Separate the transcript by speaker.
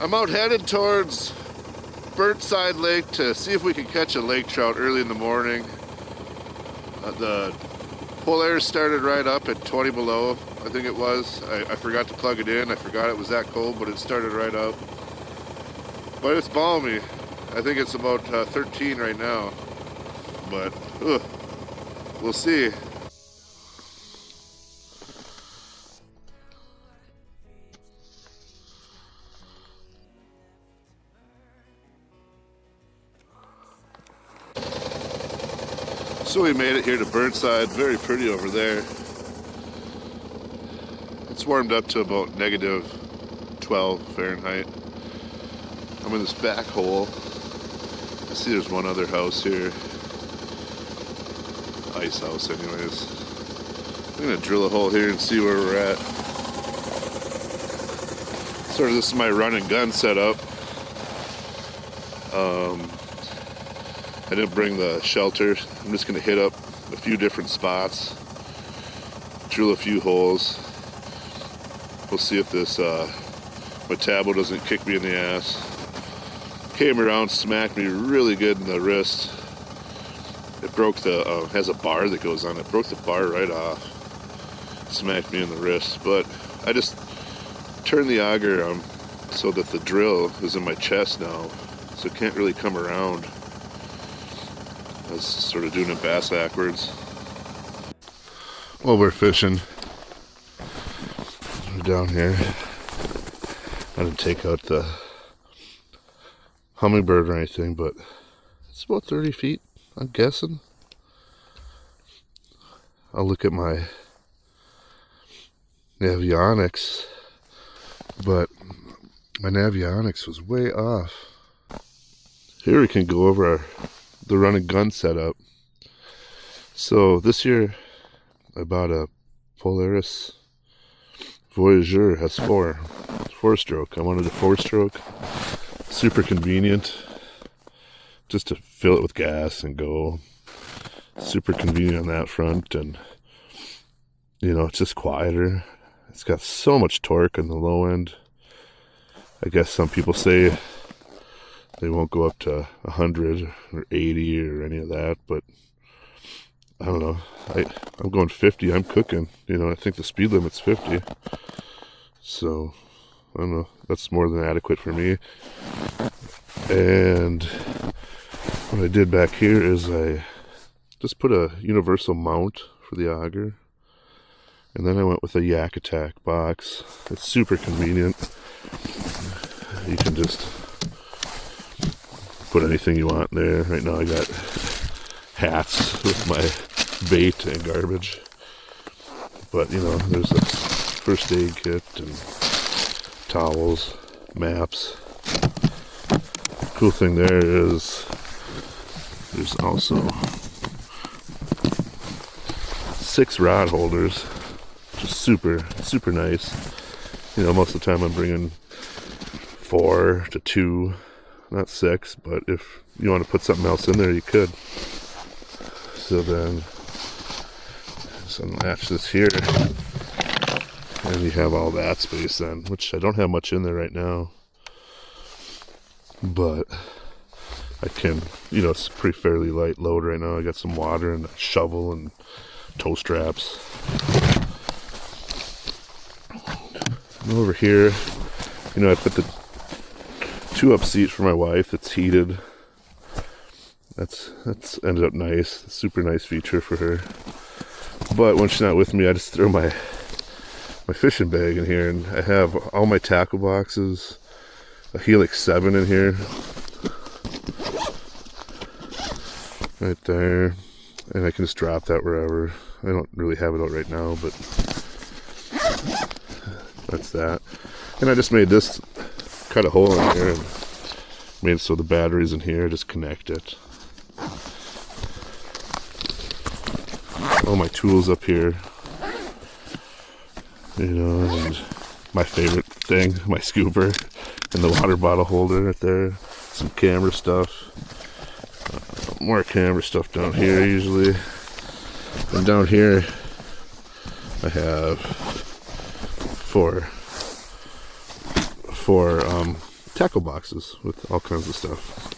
Speaker 1: I'm out headed towards Burntside Lake to see if we can catch a lake trout early in the morning. The Polaris started right up at 20 below, I think it was. I forgot to plug it in. I forgot it was that cold, but it started right up. But it's balmy. I think it's about 13 right now. But we'll see. So we made it here to Burnside. Very pretty over there. It's warmed up to about -12 Fahrenheit. I'm in this back hole. I see there's one other house here. Ice house anyways. I'm gonna drill a hole here and see where we're at. Sort of this is my run and gun setup. I didn't bring the shelter. I'm just going to hit up a few different spots, drill a few holes. We'll see if this my tabo doesn't kick me in the ass. Came around, smacked me really good in the wrist. It broke the, has a bar that goes on it. Broke the bar right off. Smacked me in the wrist. But I just turned the auger so that the drill is in my chest now. So it can't really come around. I was sort of doing it bass backwards. Well, we're fishing. We're down here. I didn't take out the hummingbird or anything, but it's about 30 feet, I'm guessing. I'll look at my navionics, but my navionics was way off. Here we can go over the run and gun setup. So this year I bought a Polaris Voyageur S4 4-stroke. I wanted a 4-stroke, super convenient, just to fill it with gas and go. Super convenient on that front, and you know, it's just quieter. It's got so much torque on the low end. I guess some people say they won't go up to 100 or 80 or any of that, but I don't know. I'm going 50. I'm cooking. You know, I think the speed limit's 50. So, I don't know. That's more than adequate for me. And what I did back here is I just put a universal mount for the auger. And then I went with a Yak Attack box. It's super convenient. You can just put anything you want in there. Right now I got hats with my bait and garbage. But you know, there's a first aid kit and towels, maps. Cool thing there is there's also 6 rod holders, which is super nice. You know, most of the time I'm bringing 4 to 2, not 6, but if you want to put something else in there, you could. So then just unlatch this here, and you have all that space then, which I don't have much in there right now, but I can, you know, it's a pretty fairly light load right now. I got some water and a shovel and toe straps. And over here, you know, I put the 2-up seat for my wife that's heated. That's ended up nice. Super nice feature for her. But when she's not with me, I just throw my fishing bag in here, and I have all my tackle boxes, a Helix 7 in here, right there, and I can just drop that wherever. I don't really have it out right now, but that's that. And I just made this, cut a hole in here and made it so the battery's in here. Just connect it. All my tools up here, you know, and my favorite thing, my scooper and the water bottle holder right there. Some camera stuff, more camera stuff down here usually. And down here I have four tackle boxes with all kinds of stuff.